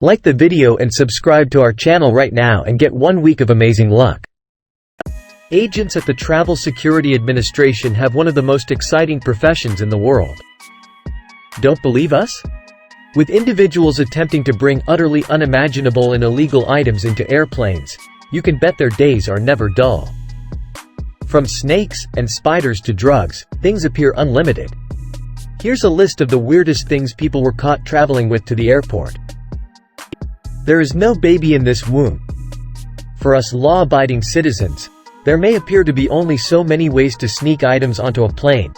Like the video and subscribe to our channel right now and get 1 week of amazing luck. Agents at the Travel Security Administration have one of the most exciting professions in the world. Don't believe us? With individuals attempting to bring utterly unimaginable and illegal items into airplanes, you can bet their days are never dull. From snakes and spiders to drugs, things appear unlimited. Here's a list of the weirdest things people were caught traveling with to the airport. There is no baby in this womb. For us law-abiding citizens, there may appear to be only so many ways to sneak items onto a plane,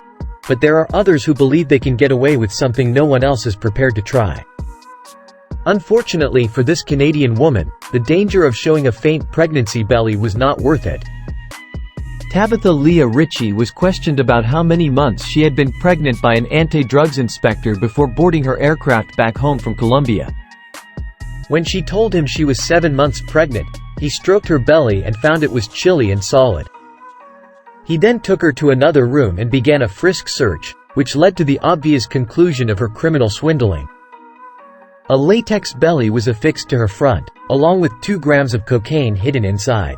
but there are others who believe they can get away with something no one else is prepared to try. Unfortunately for this Canadian woman, the danger of showing a faint pregnancy belly was not worth it. Tabitha Leah Ritchie was questioned about how many months she had been pregnant by an anti-drugs inspector before boarding her aircraft back home from Colombia. When she told him she was 7 months pregnant, he stroked her belly and found it was chilly and solid. He then took her to another room and began a frisk search, which led to the obvious conclusion of her criminal swindling. A latex belly was affixed to her front, along with 2 grams of cocaine hidden inside.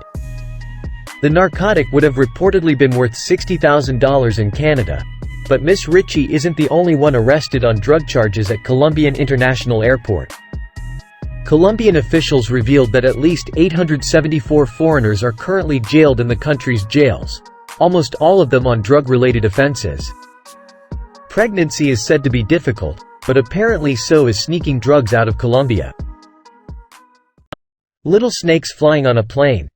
The narcotic would have reportedly been worth $60,000 in Canada, but Miss Ritchie isn't the only one arrested on drug charges at Colombian International Airport. Colombian officials revealed that at least 874 foreigners are currently jailed in the country's jails, almost all of them on drug-related offenses. Pregnancy is said to be difficult, but apparently so is sneaking drugs out of Colombia. Little snakes flying on a plane.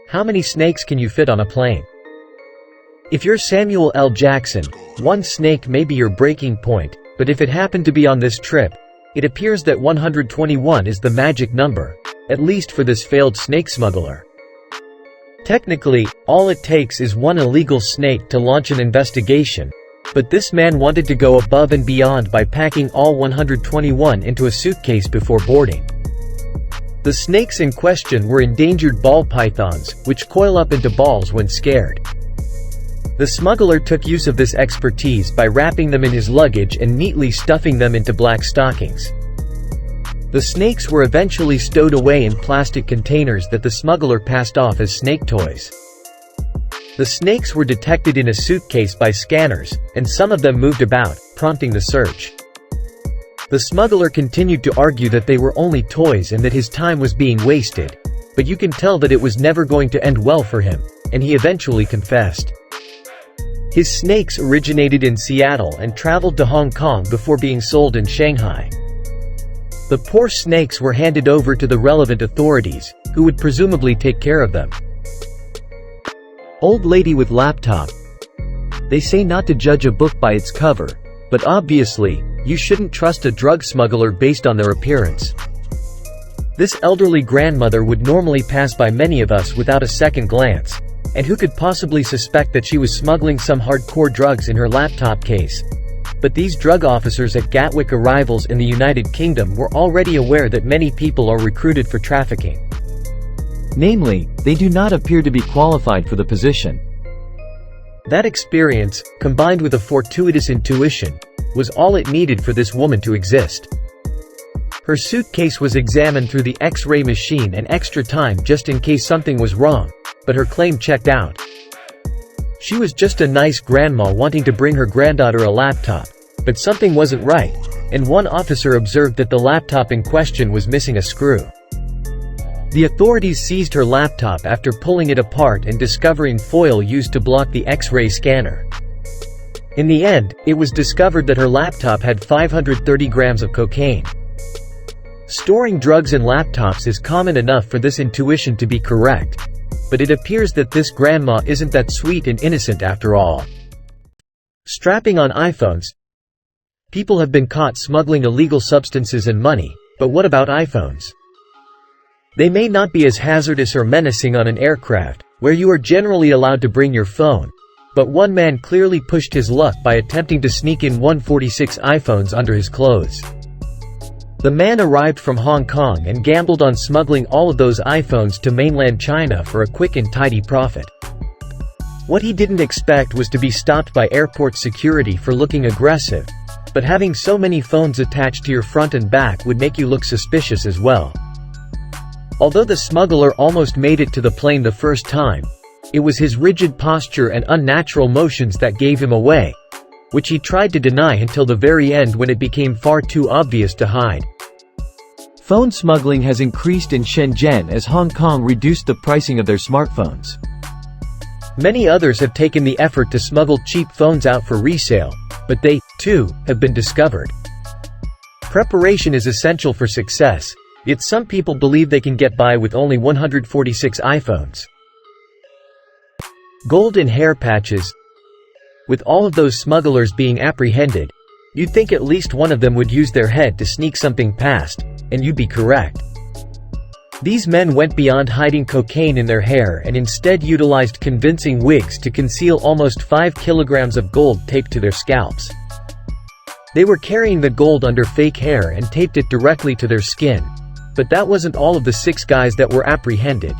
How many snakes can you fit on a plane? If you're Samuel L. Jackson, 1 snake may be your breaking point, but if it happened to be on this trip, it appears that 121 is the magic number, at least for this failed snake smuggler. Technically, all it takes is 1 illegal snake to launch an investigation, but this man wanted to go above and beyond by packing all 121 into a suitcase before boarding. The snakes in question were endangered ball pythons, which coil up into balls when scared. The smuggler took use of this expertise by wrapping them in his luggage and neatly stuffing them into black stockings. The snakes were eventually stowed away in plastic containers that the smuggler passed off as snake toys. The snakes were detected in a suitcase by scanners, and some of them moved about, prompting the search. The smuggler continued to argue that they were only toys and that his time was being wasted, but you can tell that it was never going to end well for him, and he eventually confessed. His snakes originated in Seattle and traveled to Hong Kong before being sold in Shanghai. The poor snakes were handed over to the relevant authorities, who would presumably take care of them. Old lady with laptop. They say not to judge a book by its cover, but obviously, you shouldn't trust a drug smuggler based on their appearance. This elderly grandmother would normally pass by many of us without a second glance, and who could possibly suspect that she was smuggling some hardcore drugs in her laptop case? But these drug officers at Gatwick arrivals in the United Kingdom were already aware that many people are recruited for trafficking. Namely, they do not appear to be qualified for the position. That experience, combined with a fortuitous intuition, was all it needed for this woman to exist. Her suitcase was examined through the X-ray machine and extra time just in case something was wrong, but her claim checked out. She was just a nice grandma wanting to bring her granddaughter a laptop, but something wasn't right, and one officer observed that the laptop in question was missing a screw. The authorities seized her laptop after pulling it apart and discovering foil used to block the X-ray scanner. In the end, it was discovered that her laptop had 530 grams of cocaine. Storing drugs in laptops is common enough for this intuition to be correct, but it appears that this grandma isn't that sweet and innocent after all. Strapping on iPhones. People have been caught smuggling illegal substances and money, but what about iPhones? They may not be as hazardous or menacing on an aircraft, where you are generally allowed to bring your phone, but one man clearly pushed his luck by attempting to sneak in 146 iPhones under his clothes. The man arrived from Hong Kong and gambled on smuggling all of those iPhones to mainland China for a quick and tidy profit. What he didn't expect was to be stopped by airport security for looking aggressive, but having so many phones attached to your front and back would make you look suspicious as well. Although the smuggler almost made it to the plane the first time, it was his rigid posture and unnatural motions that gave him away, which he tried to deny until the very end when it became far too obvious to hide. Phone smuggling has increased in Shenzhen as Hong Kong reduced the pricing of their smartphones. Many others have taken the effort to smuggle cheap phones out for resale, but they, too, have been discovered. Preparation is essential for success, yet some people believe they can get by with only 146 iPhones. Gold in hair patches. With all of those smugglers being apprehended, you'd think at least one of them would use their head to sneak something past, and you'd be correct. These men went beyond hiding cocaine in their hair and instead utilized convincing wigs to conceal almost 5 kilograms of gold taped to their scalps. They were carrying the gold under fake hair and taped it directly to their skin. But that wasn't all of the 6 guys that were apprehended.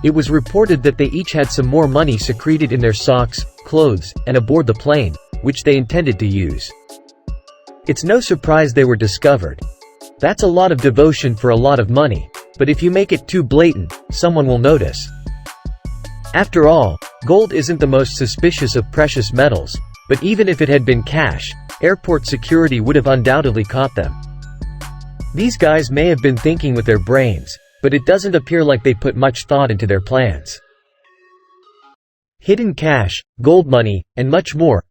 It was reported that they each had some more money secreted in their socks, clothes, and aboard the plane, which they intended to use. It's no surprise they were discovered. That's a lot of devotion for a lot of money, but if you make it too blatant, someone will notice. After all, gold isn't the most suspicious of precious metals, but even if it had been cash, airport security would have undoubtedly caught them. These guys may have been thinking with their brains, but it doesn't appear like they put much thought into their plans. Hidden cash, gold money, and much more.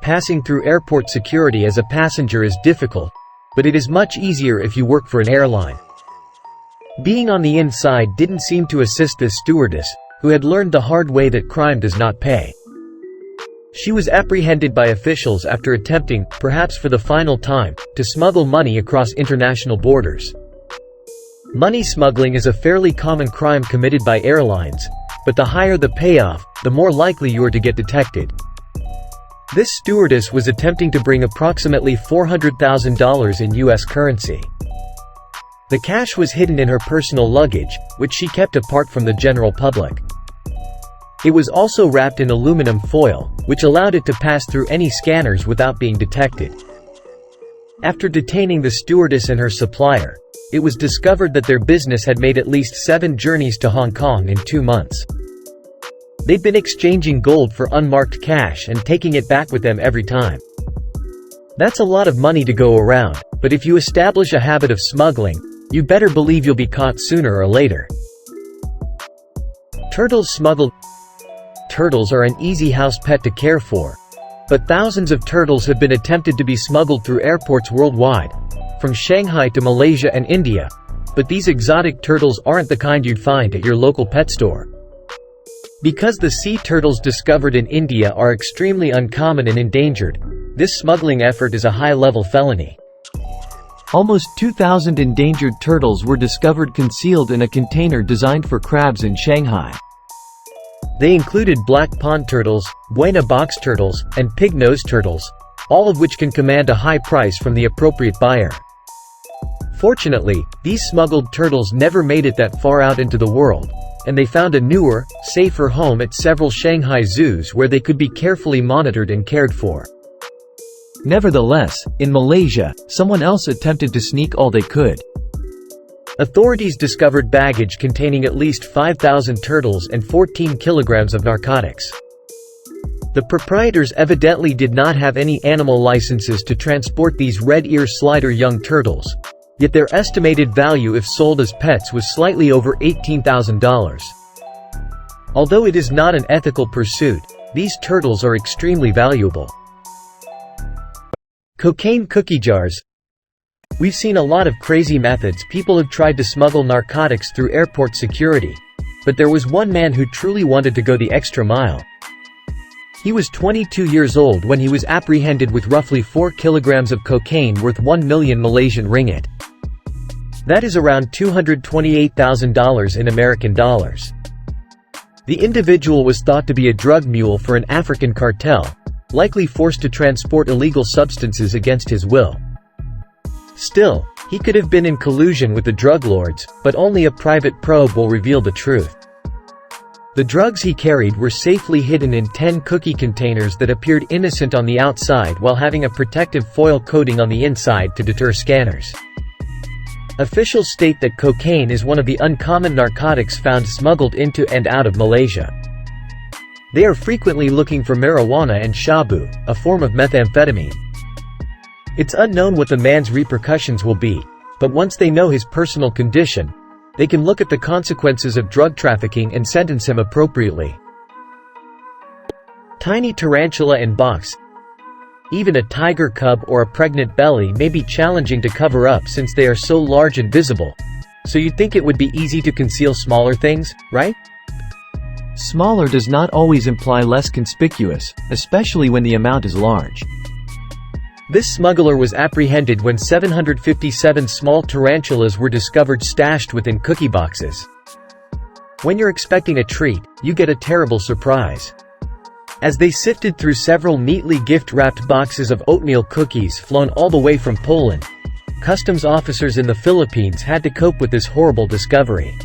Passing through airport security as a passenger is difficult, but it is much easier if you work for an airline. Being on the inside didn't seem to assist this stewardess, who had learned the hard way that crime does not pay. She was apprehended by officials after attempting, perhaps for the final time, to smuggle money across international borders. Money smuggling is a fairly common crime committed by airlines, but the higher the payoff, the more likely you are to get detected. This stewardess was attempting to bring approximately $400,000 in US currency. The cash was hidden in her personal luggage, which she kept apart from the general public. It was also wrapped in aluminum foil, which allowed it to pass through any scanners without being detected. After detaining the stewardess and her supplier, it was discovered that their business had made at least 7 journeys to Hong Kong in 2 months. They'd been exchanging gold for unmarked cash and taking it back with them every time. That's a lot of money to go around, but if you establish a habit of smuggling, you better believe you'll be caught sooner or later. Turtles smuggled. Turtles are an easy house pet to care for, but thousands of turtles have been attempted to be smuggled through airports worldwide, from Shanghai to Malaysia and India, but these exotic turtles aren't the kind you'd find at your local pet store. Because the sea turtles discovered in India are extremely uncommon and endangered, this smuggling effort is a high-level felony. Almost 2,000 endangered turtles were discovered concealed in a container designed for crabs in Shanghai. They included black pond turtles, Buena box turtles, and pig-nosed turtles, all of which can command a high price from the appropriate buyer. Fortunately, these smuggled turtles never made it that far out into the world, and they found a newer, safer home at several Shanghai zoos where they could be carefully monitored and cared for. Nevertheless, in Malaysia, someone else attempted to sneak all they could. Authorities discovered baggage containing at least 5,000 turtles and 14 kilograms of narcotics. The proprietors evidently did not have any animal licenses to transport these red ear slider young turtles, yet their estimated value if sold as pets was slightly over $18,000. Although it is not an ethical pursuit, these turtles are extremely valuable. Cocaine cookie jars. We've seen a lot of crazy methods people have tried to smuggle narcotics through airport security, but there was one man who truly wanted to go the extra mile. He was 22 years old when he was apprehended with roughly 4 kilograms of cocaine worth 1 million Malaysian ringgit. That is around $228,000 in American dollars. The individual was thought to be a drug mule for an African cartel, likely forced to transport illegal substances against his will. Still, he could have been in collusion with the drug lords, but only a private probe will reveal the truth. The drugs he carried were safely hidden in 10 cookie containers that appeared innocent on the outside while having a protective foil coating on the inside to deter scanners. Officials state that cocaine is one of the uncommon narcotics found smuggled into and out of Malaysia. They are frequently looking for marijuana and shabu, a form of methamphetamine. It's unknown what the man's repercussions will be, but once they know his personal condition, they can look at the consequences of drug trafficking and sentence him appropriately. Tiny tarantula in box. Even a tiger cub or a pregnant belly may be challenging to cover up since they are so large and visible. So you'd think it would be easy to conceal smaller things, right? Smaller does not always imply less conspicuous, especially when the amount is large. This smuggler was apprehended when 757 small tarantulas were discovered stashed within cookie boxes. When you're expecting a treat, you get a terrible surprise. As they sifted through several neatly gift-wrapped boxes of oatmeal cookies flown all the way from Poland, customs officers in the Philippines had to cope with this horrible discovery.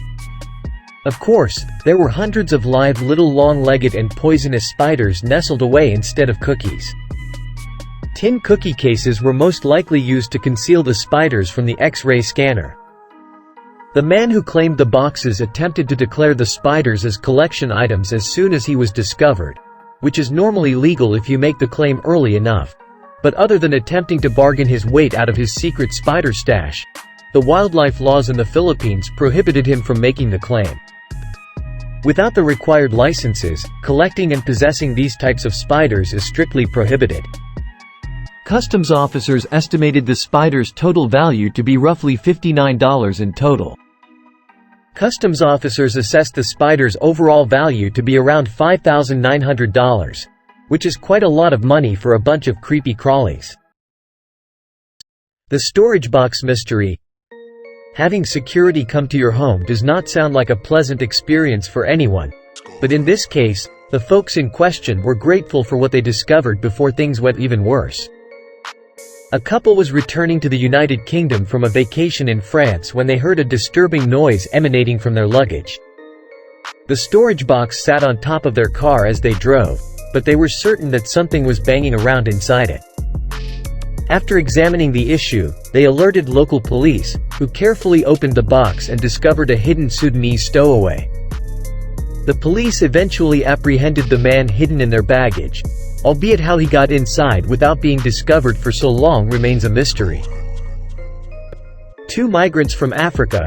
Of course, there were hundreds of live little long-legged and poisonous spiders nestled away instead of cookies. Tin cookie cases were most likely used to conceal the spiders from the X-ray scanner. The man who claimed the boxes attempted to declare the spiders as collection items as soon as he was discovered, which is normally legal if you make the claim early enough. But other than attempting to bargain his weight out of his secret spider stash, the wildlife laws in the Philippines prohibited him from making the claim. Without the required licenses, collecting and possessing these types of spiders is strictly prohibited. Customs officers estimated the spiders' total value to be roughly $59 in total. Customs officers assessed the spiders' overall value to be around $5,900, which is quite a lot of money for a bunch of creepy crawlies. The storage box mystery. Having security come to your home does not sound like a pleasant experience for anyone, but in this case, the folks in question were grateful for what they discovered before things went even worse. A couple was returning to the United Kingdom from a vacation in France when they heard a disturbing noise emanating from their luggage. The storage box sat on top of their car as they drove, but they were certain that something was banging around inside it. After examining the issue, they alerted local police, who carefully opened the box and discovered a hidden Sudanese stowaway. The police eventually apprehended the man hidden in their baggage, albeit how he got inside without being discovered for so long remains a mystery. 2 migrants from Africa.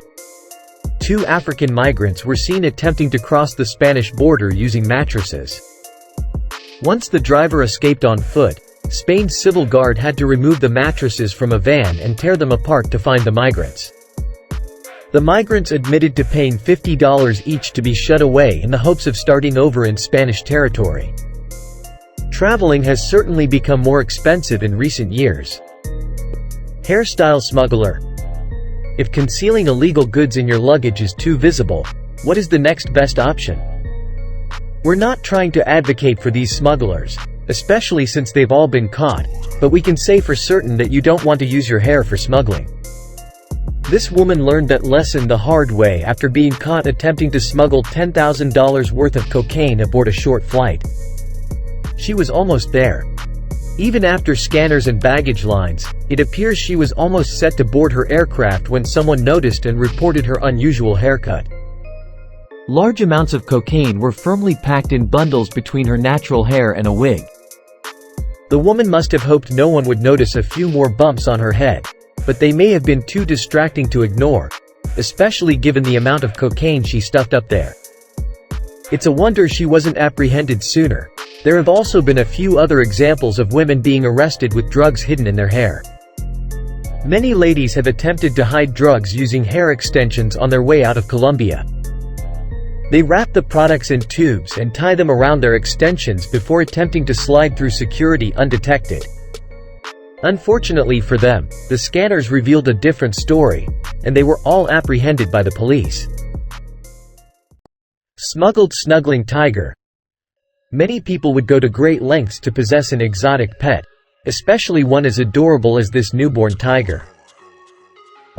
2 African migrants were seen attempting to cross the Spanish border using mattresses. Once the driver escaped on foot, Spain's civil guard had to remove the mattresses from a van and tear them apart to find the migrants. The migrants admitted to paying $50 each to be shut away in the hopes of starting over in Spanish territory. Traveling has certainly become more expensive in recent years. Hairstyle smuggler. If concealing illegal goods in your luggage is too visible, what is the next best option? We're not trying to advocate for these smugglers, especially since they've all been caught, but we can say for certain that you don't want to use your hair for smuggling. This woman learned that lesson the hard way after being caught attempting to smuggle $10,000 worth of cocaine aboard a short flight. She was almost there. Even after scanners and baggage lines, it appears she was almost set to board her aircraft when someone noticed and reported her unusual haircut. Large amounts of cocaine were firmly packed in bundles between her natural hair and a wig. The woman must have hoped no one would notice a few more bumps on her head, but they may have been too distracting to ignore, especially given the amount of cocaine she stuffed up there. It's a wonder she wasn't apprehended sooner. There have also been a few other examples of women being arrested with drugs hidden in their hair. Many ladies have attempted to hide drugs using hair extensions on their way out of Colombia. They wrap the products in tubes and tie them around their extensions before attempting to slide through security undetected. Unfortunately for them, the scanners revealed a different story, and they were all apprehended by the police. Smuggled snuggling tiger. Many people would go to great lengths to possess an exotic pet, especially one as adorable as this newborn tiger.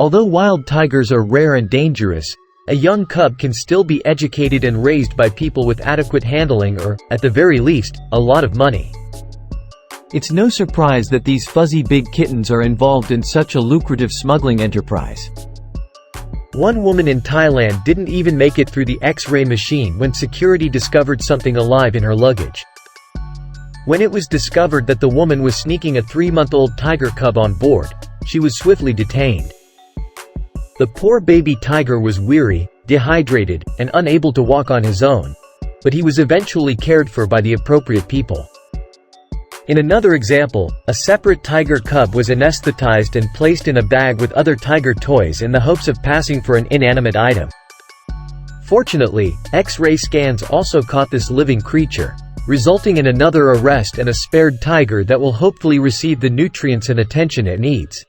Although wild tigers are rare and dangerous, A young cub can still be educated and raised by people with adequate handling or, at the very least, a lot of money. It's no surprise that these fuzzy big kittens are involved in such a lucrative smuggling enterprise. One woman in Thailand didn't even make it through the X-ray machine when security discovered something alive in her luggage. When it was discovered that the woman was sneaking a 3-month-old tiger cub on board, she was swiftly detained. The poor baby tiger was weary, dehydrated, and unable to walk on his own, but he was eventually cared for by the appropriate people. In another example, a separate tiger cub was anesthetized and placed in a bag with other tiger toys in the hopes of passing for an inanimate item. Fortunately, X-ray scans also caught this living creature, resulting in another arrest and a spared tiger that will hopefully receive the nutrients and attention it needs.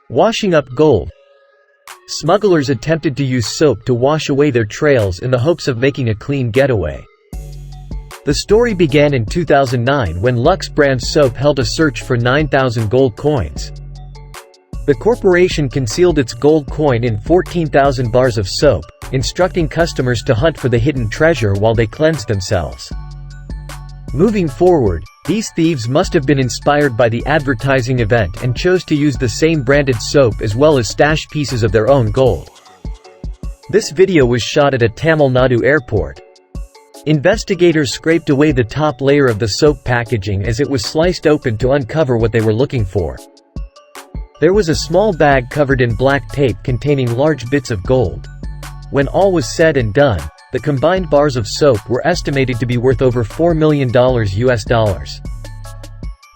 Washing up gold. Smugglers attempted to use soap to wash away their trails in the hopes of making a clean getaway. The story began in 2009 when Lux brand soap held a search for 9,000 gold coins. The corporation concealed its gold coin in 14,000 bars of soap, instructing customers to hunt for the hidden treasure while they cleansed themselves. Moving forward, these thieves must have been inspired by the advertising event and chose to use the same branded soap as well as stash pieces of their own gold. This video was shot at a Tamil Nadu airport. Investigators scraped away the top layer of the soap packaging as it was sliced open to uncover what they were looking for. There was a small bag covered in black tape containing large bits of gold. When all was said and done, the combined bars of soap were estimated to be worth over $4 million US.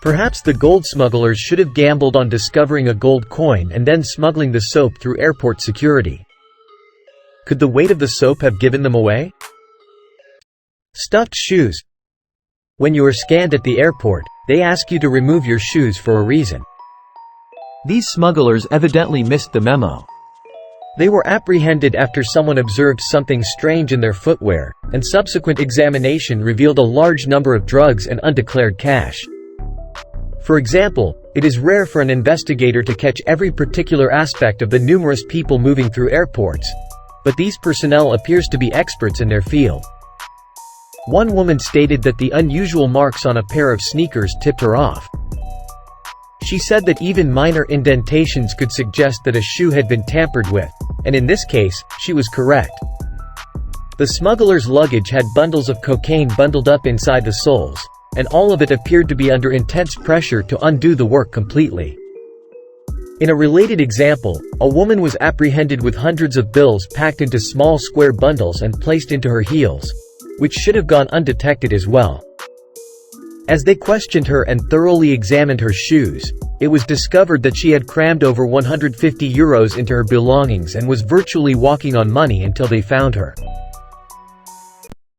Perhaps the gold smugglers should have gambled on discovering a gold coin and then smuggling the soap through airport security. Could the weight of the soap have given them away? Stuffed shoes. When you are scanned at the airport, they ask you to remove your shoes for a reason. These smugglers evidently missed the memo. They were apprehended after someone observed something strange in their footwear, and subsequent examination revealed a large number of drugs and undeclared cash. For example, it is rare for an investigator to catch every particular aspect of the numerous people moving through airports, but these personnel appears to be experts in their field. One woman stated that the unusual marks on a pair of sneakers tipped her off. She said that even minor indentations could suggest that a shoe had been tampered with, and in this case, she was correct. The smuggler's luggage had bundles of cocaine bundled up inside the soles, and all of it appeared to be under intense pressure to undo the work completely. In a related example, a woman was apprehended with hundreds of bills packed into small square bundles and placed into her heels, which should have gone undetected as well. As they questioned her and thoroughly examined her shoes, it was discovered that she had crammed over €150 into her belongings and was virtually walking on money until they found her.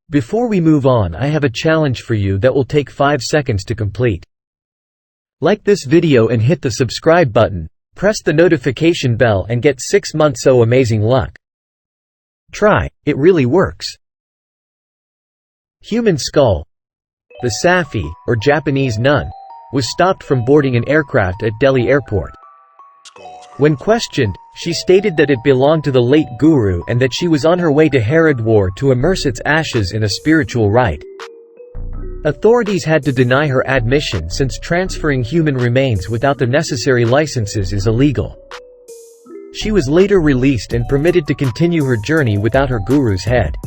Before we move on, I have a challenge for you that will take 5 seconds to complete. Like this video and hit the subscribe button, press the notification bell and get 6 months of amazing luck. Try, it really works. Human skull. The Safi, or Japanese nun, was stopped from boarding an aircraft at Delhi airport. When questioned, she stated that it belonged to the late guru and that she was on her way to Haridwar to immerse its ashes in a spiritual rite. Authorities had to deny her admission since transferring human remains without the necessary licenses is illegal. She was later released and permitted to continue her journey without her guru's head.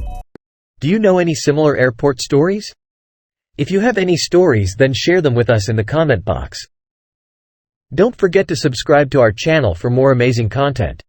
Do you know any similar airport stories? If you have any stories, then share them with us in the comment box. Don't forget to subscribe to our channel for more amazing content.